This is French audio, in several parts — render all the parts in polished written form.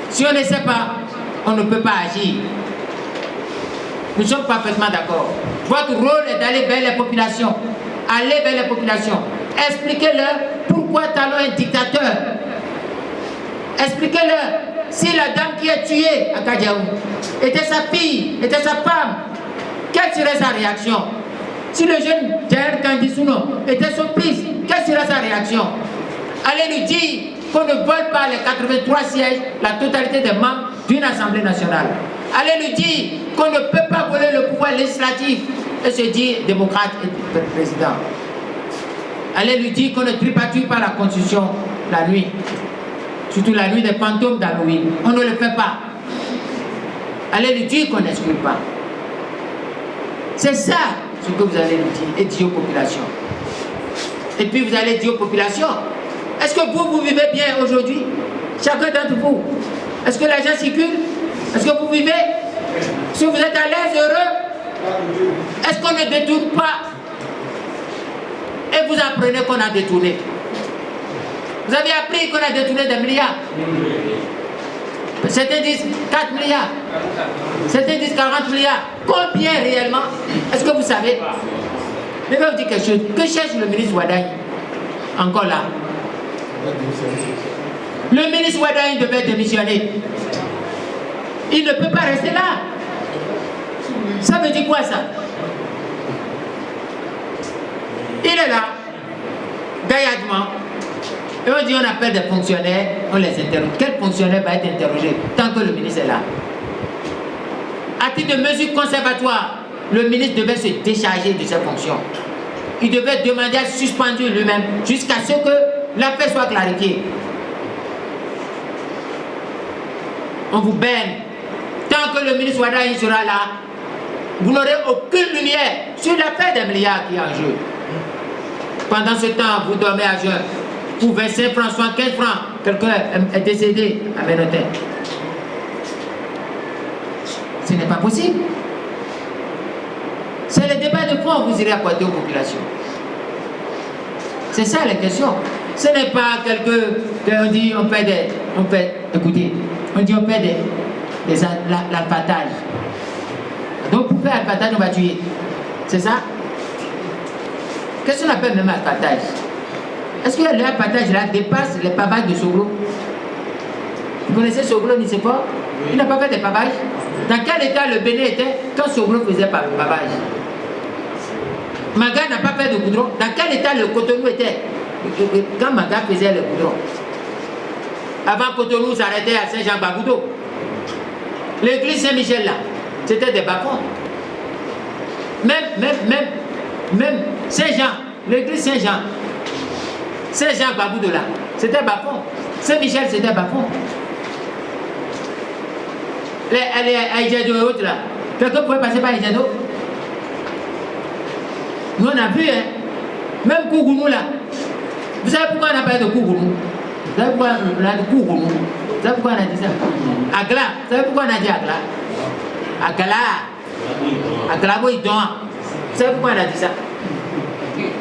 Si on ne sait pas, on ne peut pas agir. Nous sommes parfaitement d'accord. Votre rôle est d'aller vers les populations. Allez vers les populations. Expliquez-leur pourquoi Talon est dictateur. Expliquez-leur si la dame qui est tuée à Kadiaou était sa fille, était sa femme, quelle serait sa réaction? Si le jeune Jair Kandisouno était son fils, quelle serait sa réaction? Allez lui dire qu'on ne vole pas les 83 sièges, la totalité des membres d'une Assemblée nationale. Allez lui dire qu'on ne peut pas voler le pouvoir législatif et se dire démocrate et président. Allez lui dire qu'on ne tripatouille pas la Constitution la nuit. Surtout la nuit des fantômes d'Halloween. On ne le fait pas. Allez lui dire qu'on n'exclut pas. C'est ça ce que vous allez lui dire et dire aux populations. Et puis vous allez dire aux populations, est-ce que vous vivez bien aujourd'hui? Chacun d'entre vous. Est-ce que l'argent circule? Est-ce que vous vivez? Est-ce que vous êtes à l'aise, heureux? Est-ce qu'on ne détourne pas? Et vous apprenez qu'on a détourné. Vous avez appris qu'on a détourné des milliards. Certains disent 4 milliards. Certains disent 40 milliards. Combien réellement? Est-ce que vous savez? Je vais vous dire quelque chose. Que cherche le ministre Wadagne? Encore là. Le ministre Wadagne devait démissionner. Il ne peut pas rester là. Ça veut dire quoi ça? Il est là, gaillardement, et on dit on appelle des fonctionnaires, on les interroge. Quel fonctionnaire va être interrogé tant que le ministre est là? À titre de mesure conservatoire, le ministre devait se décharger de ses fonctions. Il devait demander à être suspendu lui-même jusqu'à ce que l'affaire soit clarifiée. On vous baigne. Tant que le ministre Wadagne sera là, vous n'aurez aucune lumière sur l'affaire des milliards qui est en jeu. Pendant ce temps, vous dormez à jeun. Pour 25 francs, 75 francs, quelqu'un est décédé à Ménotin. Ce n'est pas possible. C'est le débat de fond que vous irez apporter aux populations. C'est ça la question. Ce n'est pas on dit on fait écoutez, on dit on fait l'alpatage. Donc pour faire l'alpatage, on va tuer. C'est ça? Qu'est-ce qu'on appelle même alpatage? Est-ce que l'alpatage là dépasse les pavages de Soglo? Vous connaissez Soglo, Nicéphore? Il n'a pas fait des pavages. Dans quel état le Bénin était quand Soglo faisait pavage? Maga n'a pas fait de goudron. Dans quel état le Cotonou était quand Maga faisait le goudron? Avant Cotonou s'arrêtait à Saint-Jean-Bagoudo. L'église Saint-Michel là, c'était des bas-fonds. Même Saint-Jean, l'église Saint-Jean, Saint-Jean-Bagoudo là, c'était bas-fond. Saint-Michel, c'était bas-fond. Les Aïdjado et autres là, quelqu'un pouvait passer par Aïdjado? Nous on a vu, hein, même Kougounou là. Vous savez pourquoi on a parlé de Kougounou? Vous savez pourquoi on a dit Kougounou? Vous savez pourquoi on a dit ça? Agla, vous savez pourquoi on a dit Agla? Agla, Boïdon. Vous savez pourquoi on a dit ça?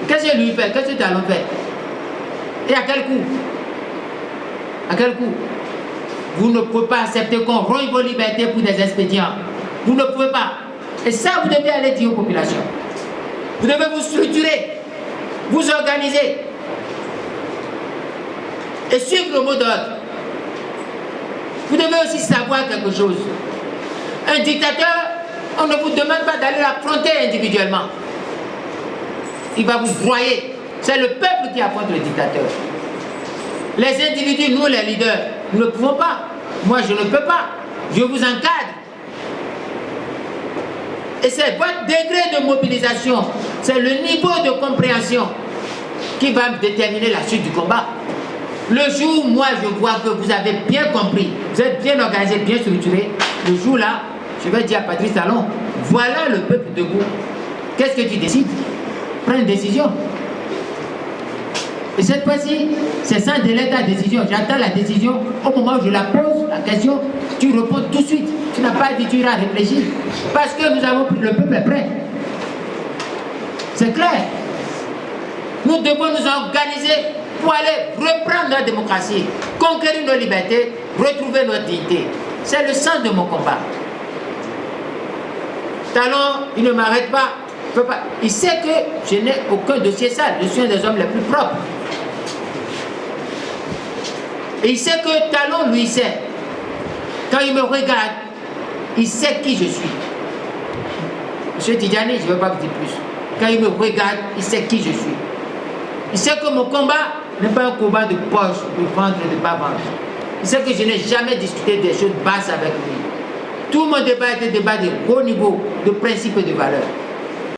Qu'est-ce que lui fait? Qu'est-ce que Talon fait? Et à quel coup? À quel coup? Vous ne pouvez pas accepter qu'on rompe vos libertés pour des expédients. Vous ne pouvez pas. Et ça, vous devez aller dire aux populations. Vous devez vous structurer, vous organiser et suivre le mot d'ordre. Vous devez aussi savoir quelque chose. Un dictateur, on ne vous demande pas d'aller l'affronter individuellement. Il va vous broyer. C'est le peuple qui affronte le dictateur. Les individus, nous les leaders, nous ne pouvons pas. Moi, je ne peux pas. Je vous encadre. Et c'est votre degré de mobilisation, c'est le niveau de compréhension qui va déterminer la suite du combat. Le jour où moi je vois que vous avez bien compris, vous êtes bien organisé, bien structuré, le jour là, je vais dire à Patrice Talon, voilà le peuple debout. Qu'est-ce que tu décides? Prends une décision. Et cette fois-ci, c'est sans délai ta décision. J'attends la décision. Au moment où je la pose, la question, tu réponds tout de suite. Tu n'as pas dit tu iras réfléchir. Parce que nous avons, le peuple est prêt. C'est clair. Nous devons nous organiser pour aller reprendre notre démocratie, conquérir nos libertés, retrouver notre dignité. C'est le sens de mon combat. Talon, il ne m'arrête pas. Il sait que je n'ai aucun dossier sale. Je suis un des hommes les plus propres. Et il sait que Talon, lui, sait. Quand il me regarde, il sait qui je suis. Monsieur Tidjani, je ne veux pas vous dire plus. Quand il me regarde, il sait qui je suis. Il sait que mon combat n'est pas un combat de poche, de vendre et de ne pas vendre. Il sait que je n'ai jamais discuté des choses basses avec lui. Tout mon débat était un débat de haut niveau, de principes et de valeurs.